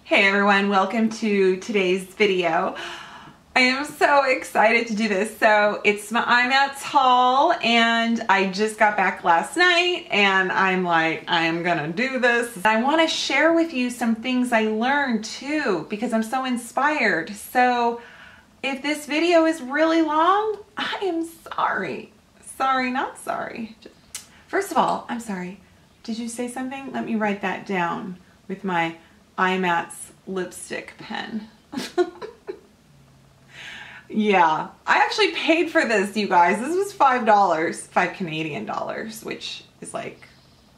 Hey everyone, welcome to today's video. I am so excited to do this. So it's my IMATS haul and I just got back last night and I'm like, I'm gonna do this. I wanna share with you some things I learned too because I'm so inspired. So if this video is really long, I am sorry. Sorry, not sorry. First of all, I'm sorry. Did you say something? Let me write that down with my IMATS lipstick pen. Yeah, I actually paid for this, you guys. This was $5, 5 Canadian dollars, which is like,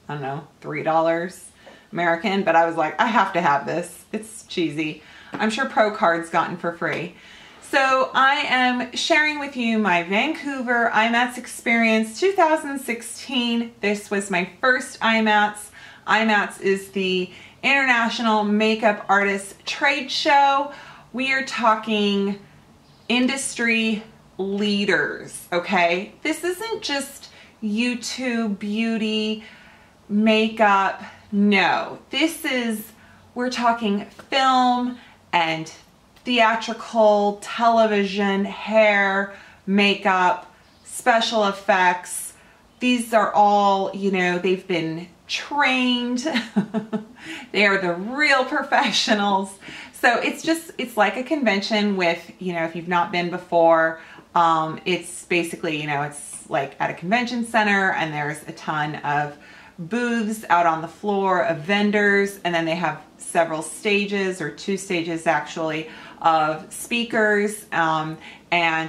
I don't know, $3 American, but I was like, I have to have this. It's cheesy. I'm sure Pro Card's gotten for free. So I am sharing with you my Vancouver IMATS experience 2016. This was my first IMATS. IMATS is the International Makeup Artists Trade Show. We are talking industry leaders, okay? This isn't just YouTube beauty, makeup. No, we're talking film and theatrical, television, hair, makeup, special effects. These are all, you know, they've been trained. They are the real professionals. So it's like a convention with, you know, if you've not been before, it's basically, you know, it's like at a convention center and there's a ton of booths out on the floor of vendors, and then they have several stages, or 2 stages actually, of speakers, and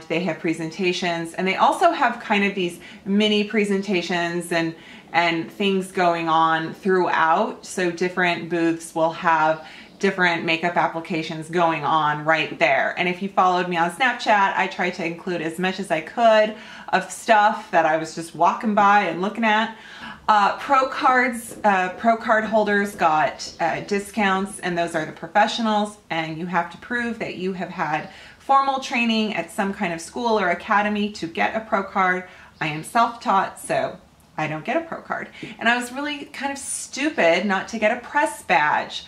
they have presentations, and they also have kind of these mini presentations and things going on throughout. So different booths will have different makeup applications going on right there. And if you followed me on Snapchat, I tried to include as much as I could of stuff that I was just walking by and looking at. Pro card holders got discounts, and those are the professionals, and you have to prove that you have had formal training at some kind of school or academy to get a pro card. I am self-taught, so I don't get a pro card. And I was really kind of stupid not to get a press badge.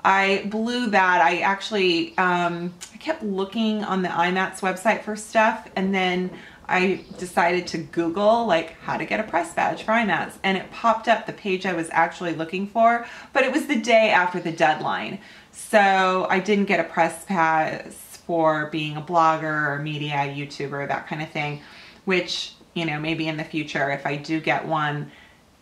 I blew that. I actually, I kept looking on the IMATS website for stuff, and then I decided to Google like how to get a press badge for IMATS, and it popped up the page I was actually looking for, but it was the day after the deadline. So I didn't get a press pass for being a blogger or media YouTuber, that kind of thing, which, you know, maybe in the future, if I do get one,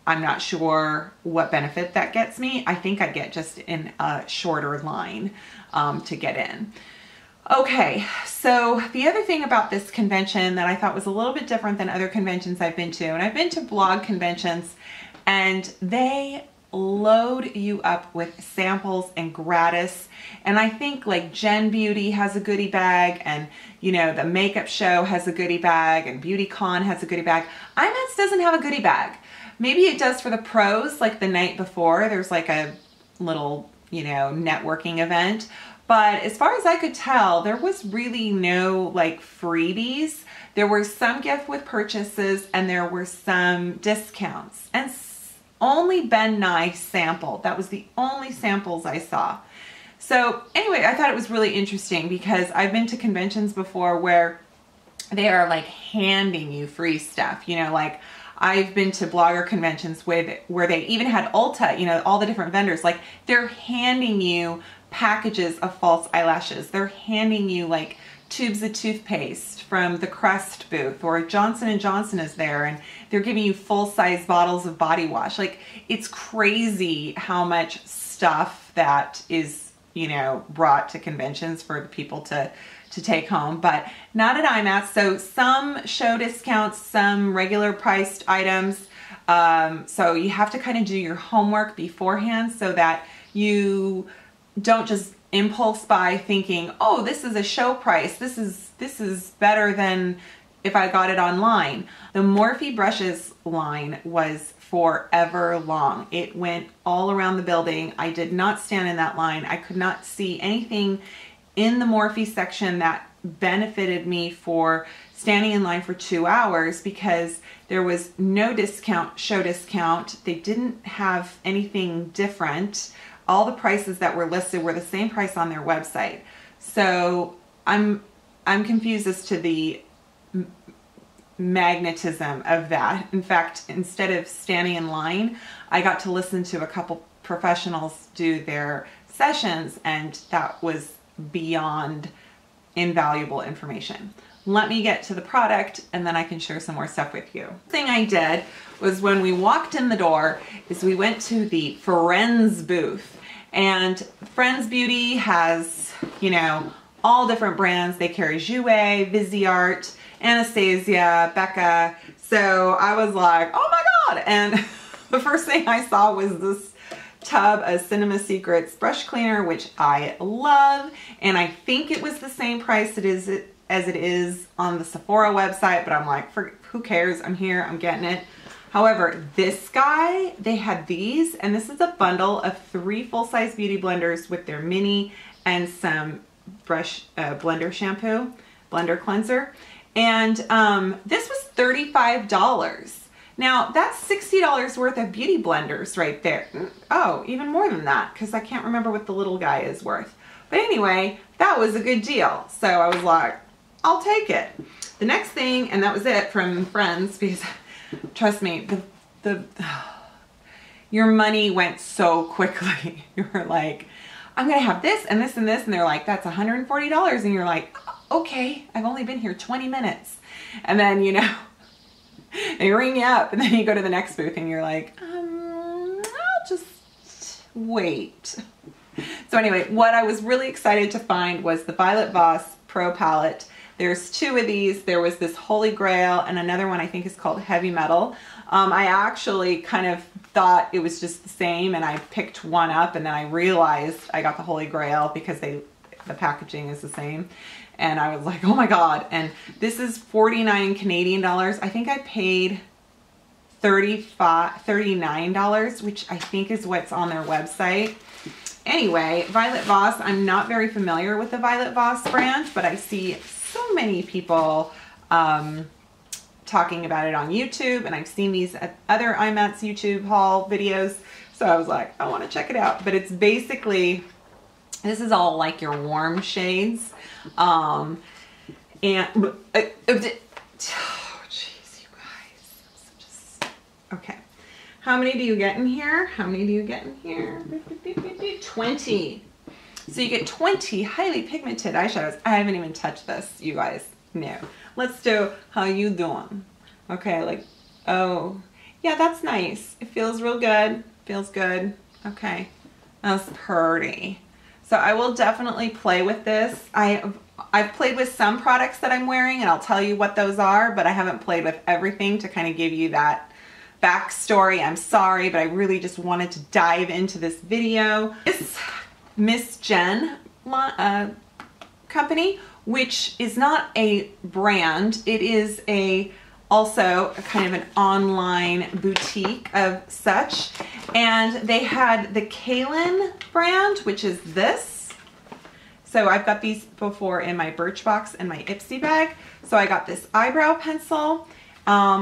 I'm not sure what benefit that gets me. I think I get just in a shorter line to get in. Okay, so the other thing about this convention that I thought was a little bit different than other conventions I've been to, and I've been to blog conventions, and they load you up with samples and gratis. And I think like Gen Beauty has a goodie bag, and you know, the makeup show has a goodie bag, and BeautyCon has a goodie bag. IMATS doesn't have a goodie bag. Maybe it does for the pros, like the night before, there's like a little, you know, networking event. But as far as I could tell, there was really no like freebies. There were some gift with purchases, and there were some discounts. And only Ben Nye sampled. That was the only samples I saw. So anyway, I thought it was really interesting because I've been to conventions before where they are like handing you free stuff. You know, like I've been to blogger conventions where they even had Ulta, you know, all the different vendors, like they're handing you packages of false eyelashes. They're handing you like tubes of toothpaste from the Crest booth, or Johnson & Johnson is there, and they're giving you full-size bottles of body wash. Like, it's crazy how much stuff that is, you know, brought to conventions for the people to take home, but not at IMATS. So some show discounts, some regular priced items. So you have to kind of do your homework beforehand so that you don't just impulse buy thinking, oh, this is a show price. This is better than if I got it online. The Morphe brushes line was forever long. It went all around the building. I did not stand in that line. I could not see anything in the Morphe section that benefited me for standing in line for 2 hours because there was no discount, show discount. They didn't have anything different. all the prices that were listed were the same price on their website. So I'm confused as to the magnetism of that. In fact, instead of standing in line, I got to listen to a couple professionals do their sessions, and that was beyond invaluable information. Let me get to the product and then I can share some more stuff with you. The thing I did was when we walked in the door is we went to the Friends booth, and Friends Beauty has, you know, all different brands. They carry Jouer, Viseart, Anastasia, Becca. So I was like, oh my God. And the first thing I saw was this tub of Cinema Secrets brush cleaner, which I love. And I think it was the same price as it is on the Sephora website, but I'm like, who cares? I'm here, I'm getting it. However, this guy, they had these, and this is a bundle of 3 full-size beauty blenders with their mini and some brush blender shampoo, blender cleanser. And this was $35. Now that's $60 worth of beauty blenders right there. Oh, even more than that, because I can't remember what the little guy is worth. But anyway, that was a good deal. So I was like, I'll take it. The next thing, and that was it from Friends, because trust me, your money went so quickly. You were like, I'm gonna have this and this and this, and they're like, that's $140, and you're like, okay, I've only been here 20 minutes. And then, you know, they ring you up, and then you go to the next booth and you're like, I'll just wait. So anyway, what I was really excited to find was the Violet Voss Pro Palette. There's 2 of these. There was this Holy Grail and another one I think is called Heavy Metal. I actually kind of thought it was just the same, and I picked one up, and then I realized I got the Holy Grail because the packaging is the same. And I was like, oh my God. And this is 49 Canadian dollars. I think I paid $39, which I think is what's on their website. Anyway, Violet Voss, I'm not very familiar with the Violet Voss brand, but I see so many people talking about it on YouTube, and I've seen these at other IMATS YouTube haul videos. So I was like, I want to check it out. But it's basically, this is all like your warm shades. Oh jeez, you guys. Okay. How many do you get in here? How many do you get in here? 20. So you get 20 highly pigmented eyeshadows. I haven't even touched this, you guys. No. Let's do how you doing. Okay, like, oh, yeah, that's nice. It feels real good. Feels good. Okay. That's pretty. So I will definitely play with this. I've played with some products that I'm wearing, and I'll tell you what those are, but I haven't played with everything to kind of give you that backstory. I'm sorry, but I really just wanted to dive into this video. This Miss Jen company, which is not a brand. It is also a kind of an online boutique of such. And they had the Kaylin brand, which is this. So I've got these before in my Birchbox and my Ipsy bag. So I got this eyebrow pencil,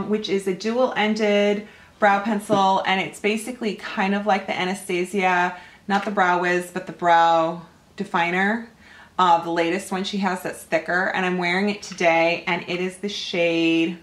which is a dual-ended brow pencil, and it's basically kind of like the Anastasia, not the Brow Wiz, but the brow definer. The latest one she has that's thicker, and I'm wearing it today, and it is the shade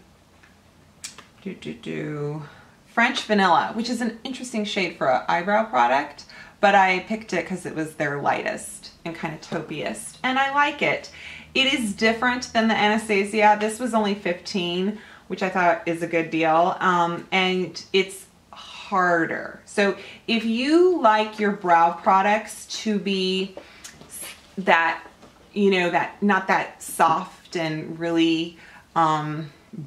French Vanilla, which is an interesting shade for an eyebrow product, but I picked it because it was their lightest and kind of taupiest, and I like it. It is different than the Anastasia. This was only $15, which I thought is a good deal, and it's harder. So if you like your brow products to be that, you know, that not that soft and really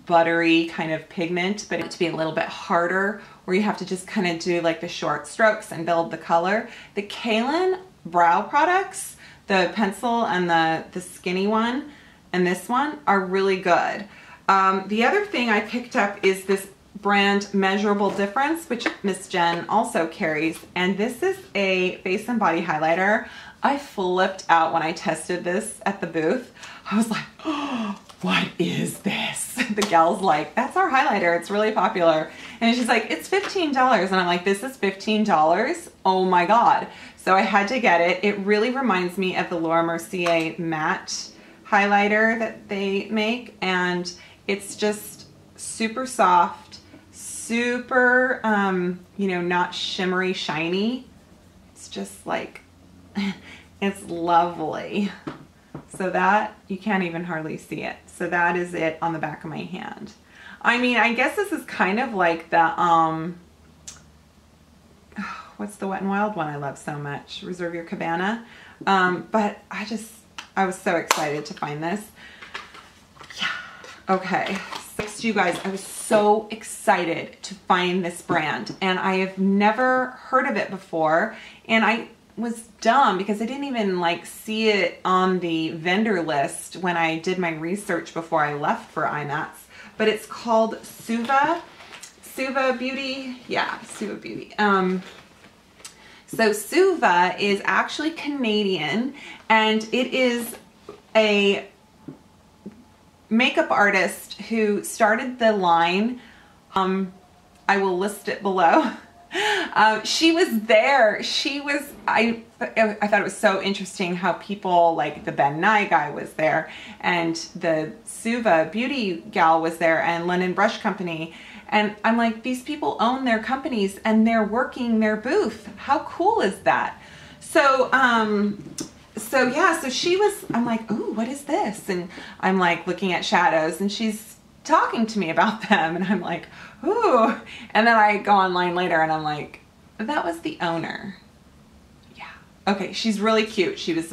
buttery kind of pigment, but it to be a little bit harder, where you have to just kind of do like the short strokes and build the color. The Kaylin brow products, the pencil and the skinny one and this one, are really good. The other thing I picked up is this brand Measurable Difference, which Miss Jen also carries, and this is a face and body highlighter. I flipped out when I tested this at the booth. I was like, oh, what is this? The gal's like, that's our highlighter, it's really popular. And she's like, it's $15. And I'm like, this is $15? Oh my God. So I had to get it. It really reminds me of the Laura Mercier matte highlighter that they make, and it's just super soft, super, you know, not shimmery, shiny. It's just like, it's lovely. So that, you can't even hardly see it. So that is it on the back of my hand. I mean, I guess this is kind of like the, what's the Wet n Wild one I love so much? Reserve Your Cabana. But I was so excited to find this. Yeah. Okay. Thanks to you guys. I was so excited to find this brand, and I have never heard of it before. And I was dumb because I didn't even like see it on the vendor list when I did my research before I left for IMATS. But it's called SUVA Beauty. Yeah, SUVA Beauty. So SUVA is actually Canadian, and it is a makeup artist who started the line. I will list it below. She was there. I thought it was so interesting how people like the Ben Nye guy was there, and the SUVA Beauty gal was there, and London Brush Company. And I'm like, these people own their companies and they're working their booth. How cool is that? So, so she was, I'm like, ooh, what is this? And I'm like looking at shadows, and she's talking to me about them, and I'm like, ooh. And then I go online later and I'm like, that was the owner. Yeah. Okay. She's really cute. She was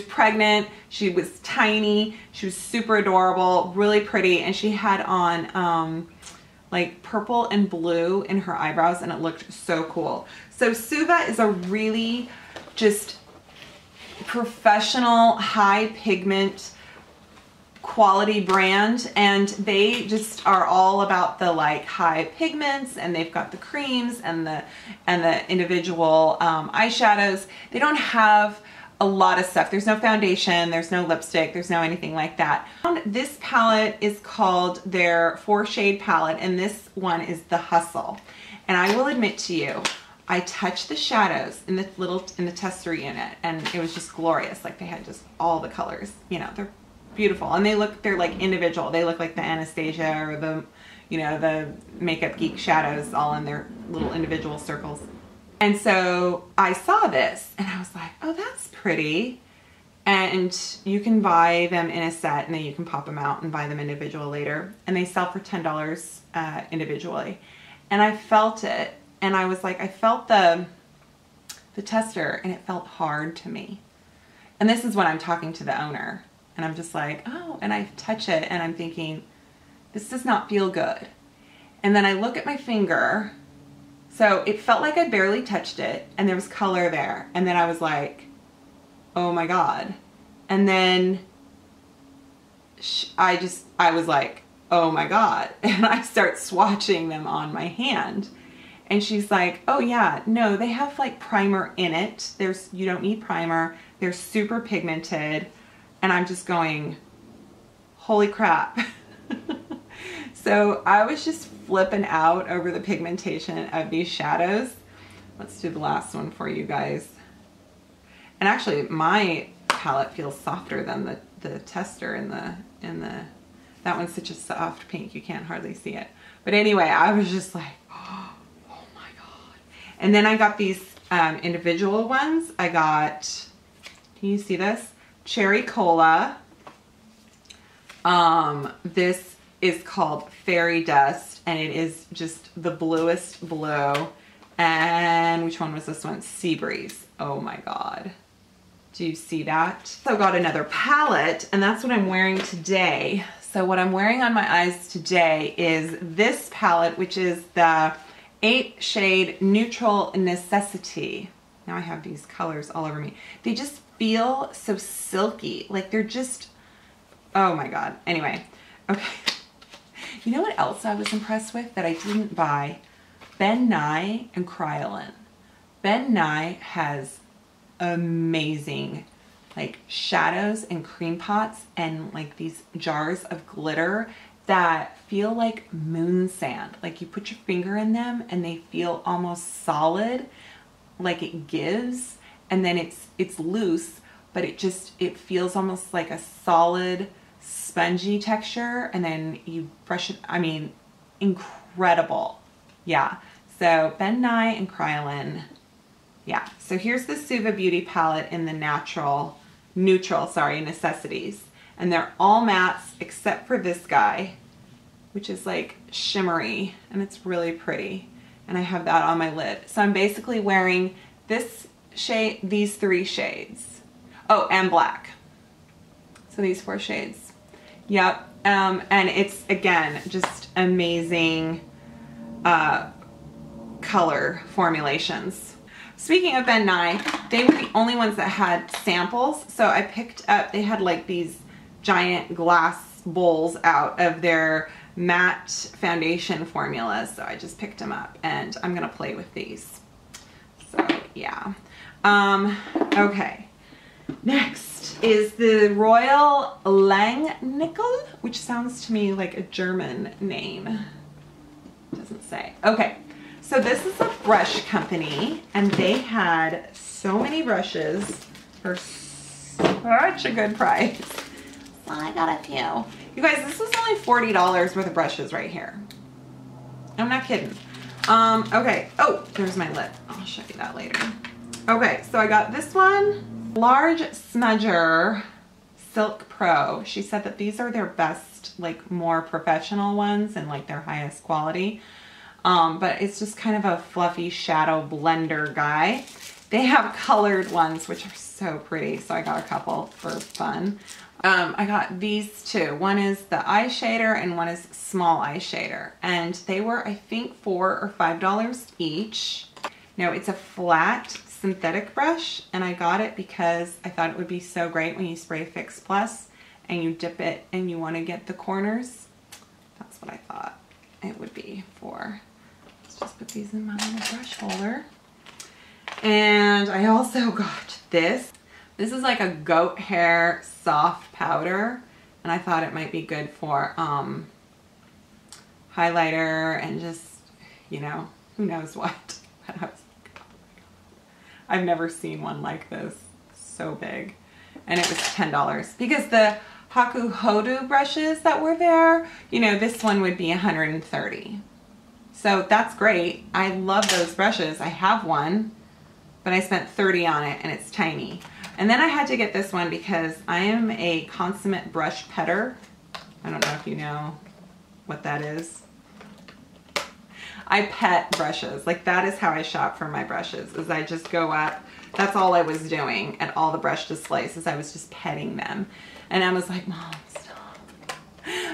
pregnant. She was tiny. She was super adorable, really pretty. And she had on, like purple and blue in her eyebrows, and it looked so cool. So SUVA is a really just professional, high pigment quality brand, and they just are all about the like high pigments, and they've got the creams and the individual eyeshadows. They don't have a lot of stuff. There's no foundation, there's no lipstick, there's no anything like that. This palette is called their 4-shade palette, and this one is the Hustle. And I will admit to you, I touched the shadows in the tester unit, and it was just glorious. Like they had just all the colors, you know, they're beautiful, and they're like individual. They look like the Anastasia or the, you know, the Makeup Geek shadows all in their little individual circles. And so I saw this and I was like, oh, that's pretty. And you can buy them in a set, and then you can pop them out and buy them individual later. And they sell for $10 individually. And I felt it, and I was like, I felt the tester, and it felt hard to me. And this is when I'm talking to the owner, and I'm just like, oh, and I touch it and I'm thinking, this does not feel good. And then I look at my finger. So it felt like I barely touched it, and there was color there. And then I was like, oh my God. And then I was like, oh my God. And I start swatching them on my hand. And she's like, oh yeah, no, they have like primer in it. You don't need primer. They're super pigmented. And I'm just going, holy crap. So I was just flipping out over the pigmentation of these shadows. Let's do the last one for you guys. And actually my palette feels softer than the tester in the, that one's such a soft pink, you can't hardly see it. But anyway, I was just like, oh my God. And then I got these individual ones. I got, can you see this? Cherry Cola. This is called Fairy Dust, and it is just the bluest blue. And which one was this one? Sea Breeze. Oh my God. Do you see that? So I got another palette, and that's what I'm wearing today. So what I'm wearing on my eyes today is this palette, which is the 8-shade Neutral Necessity. Now I have these colors all over me. They just feel so silky. Like they're just, oh my God. Anyway, okay. You know what else I was impressed with that I didn't buy? Ben Nye and Kryolan. Ben Nye has amazing like shadows and cream pots and like these jars of glitter that feel like moon sand. Like you put your finger in them and they feel almost solid, like it gives. and then it's loose, but it feels almost like a solid spongy texture, and then you brush it. I mean, incredible. Yeah. So Ben Nye and Kryolan. Yeah. So here's the Suva Beauty palette in the neutral, necessities. And they're all mattes except for this guy, which is like shimmery, and it's really pretty. And I have that on my lid. So I'm basically wearing this shade, these 3 shades. Oh, and black. So these 4 shades. Yep. And it's, again, just amazing color formulations. Speaking of Ben Nye, they were the only ones that had samples. So I picked up, they had like these giant glass bowls out of their matte foundation formulas. So I just picked them up, and I'm going to play with these. So yeah. Okay. Next is the Royal Langnickel, which sounds to me like a German name. Doesn't say. Okay. So this is a brush company, and they had so many brushes for such a good price. So I got a few. You guys, this was only $40 worth of brushes right here. I'm not kidding. Okay. Oh, there's my lip. I'll show you that later. Okay, so I got this one. Large Smudger Silk Pro. She said that these are their best, like more professional ones and like their highest quality. But it's just kind of a fluffy shadow blender guy. They have colored ones, which are so pretty. So I got a couple for fun. I got these 2. One is the eye shader and one is small eye shader. And they were, I think, $4 or $5 each. No, it's a flat synthetic brush, and I got it because I thought it would be so great when you spray Fix Plus and you dip it and you want to get the corners. That's what I thought it would be for. Let's just put these in my little brush holder. And I also got this. This is like a goat hair soft powder, and I thought it might be good for highlighter and just, you know, who knows what. But I was like, oh my God. I've never seen one like this. So big. And it was $10 because the Haku Hodu brushes that were there, you know, this one would be $130. So that's great. I love those brushes. I have one, but I spent $30 on it, and it's tiny. And then I had to get this one because I am a consummate brush petter. I don't know if you know what that is. I pet brushes. Like, that is how I shop for my brushes, is I just go up. That's all I was doing at all the brush displays, is I was just petting them. And I was like, Mom, stop.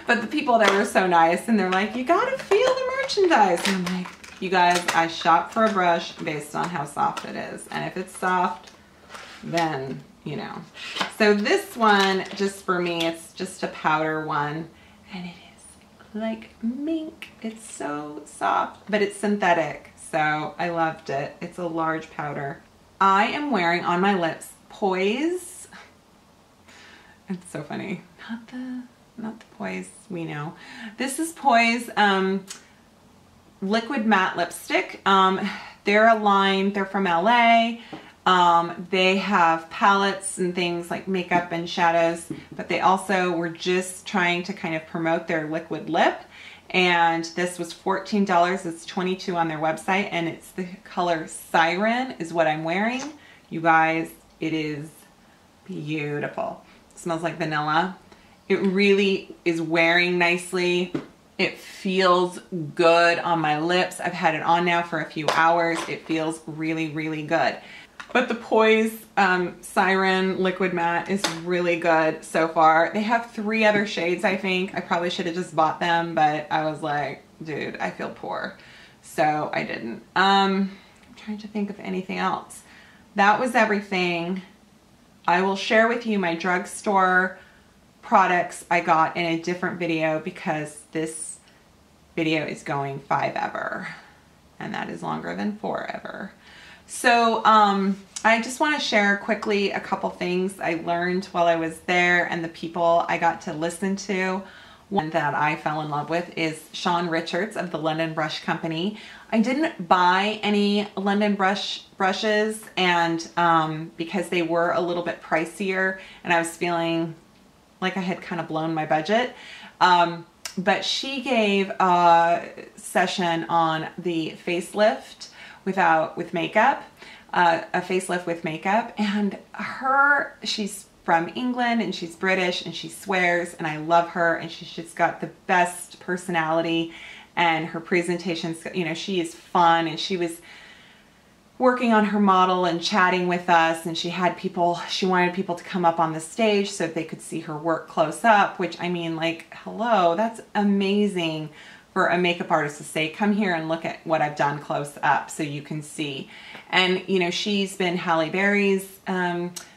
But the people there were so nice, and they're like, you gotta feel the merchandise. And I'm like, you guys, I shop for a brush based on how soft it is. And if it's soft, then, you know. So this one, just for me, it's just a powder one, and it is like mink. It's so soft, but it's synthetic, so I loved it. It's a large powder. I am wearing on my lips Poise. It's so funny. Not the Poise we know. This is Poise liquid matte lipstick. They're a line. They're from LA. They have palettes and things like makeup and shadows, but they also were just trying to kind of promote their liquid lip. And this was $14. It's $22 on their website, and it's the color Siren is what I'm wearing. You guys, it is beautiful. It smells like vanilla. It really is wearing nicely. It feels good on my lips. I've had it on now for a few hours. It feels really, really good. But the Poise Siren Liquid Matte is really good so far. They have 3 other shades, I think. I probably should have just bought them, but I was like, dude, I feel poor. So I didn't. I'm trying to think of anything else. That was everything. I will share with you my drugstore products I got in a different video because this video is going 5 ever. And that is longer than 4 ever. So I just want to share quickly a couple things I learned while I was there and the people I got to listen to one that I fell in love with is Sean Richards of the London Brush Company. I didn't buy any London brushes and because they were a little bit pricier and I was feeling like I had kind of blown my budget. But she gave a session on the facelift with makeup, a facelift with makeup, and she's from England and she's British and she swears, and I love her, and she's just got the best personality, and her presentations, you know, she is fun, and she was working on her model and chatting with us, and she wanted people to come up on the stage so they could see her work close up, which, I mean, like, hello, that's amazing for a makeup artist to say, come here and look at what I've done close up so you can see. And, you know, she's been Halle Berry's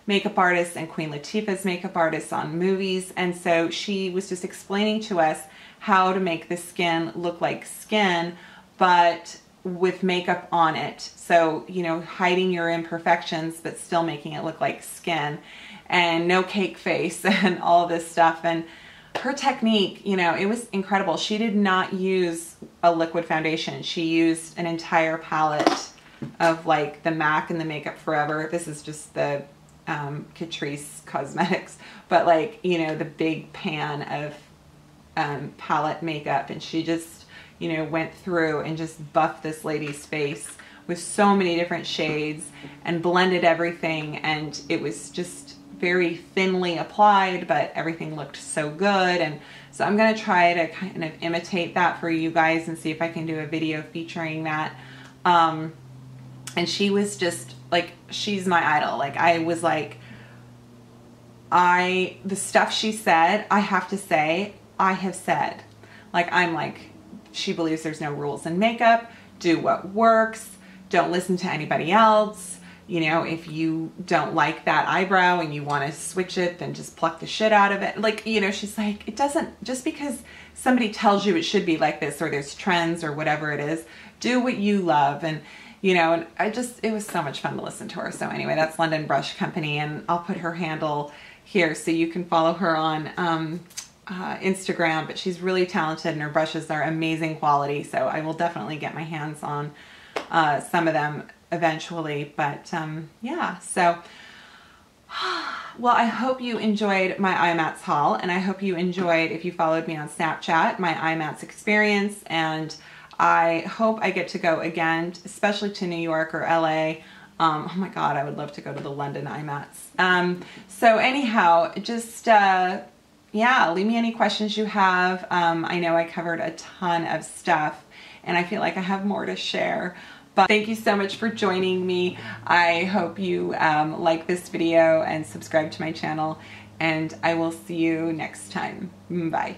makeup artist and Queen Latifah's makeup artist on movies, and so she was just explaining to us how to make the skin look like skin, but with makeup on it. So, you know, hiding your imperfections, but still making it look like skin, and no cake face and all this stuff. And her technique, you know, it was incredible. She did not use a liquid foundation. She used an entire palette of like the MAC and the Makeup Forever. This is just the Catrice Cosmetics, but like, you know, the big pan of palette makeup, and she just, you know, went through and just buffed this lady's face with so many different shades and blended everything, and it was just very thinly applied, but everything looked so good. And so I'm going to try to kind of imitate that for you guys and see if I can do a video featuring that. And she was just like, she's my idol. Like, I was like, the stuff she said, I have to say, I have said. Like, I'm like, she believes there's no rules in makeup. Do what works. Don't listen to anybody else. You know, if you don't like that eyebrow and you want to switch it, then just pluck the shit out of it. Like, you know, she's like, it doesn't, just because somebody tells you it should be like this, or there's trends or whatever it is, do what you love. And, you know, and it was so much fun to listen to her. So anyway, that's London Brush Company, and I'll put her handle here so you can follow her on Instagram. But she's really talented and her brushes are amazing quality. So I will definitely get my hands on some of them eventually. But yeah, so well, I hope you enjoyed my IMATS haul, and I hope you enjoyed, if you followed me on Snapchat, my IMATS experience. And I hope I get to go again, especially to New York or LA. Oh my God, I would love to go to the London IMATS. So anyhow, just yeah, leave me any questions you have. I know I covered a ton of stuff, and I feel like I have more to share. But thank you so much for joining me. I hope you like this video and subscribe to my channel, and I will see you next time. Bye.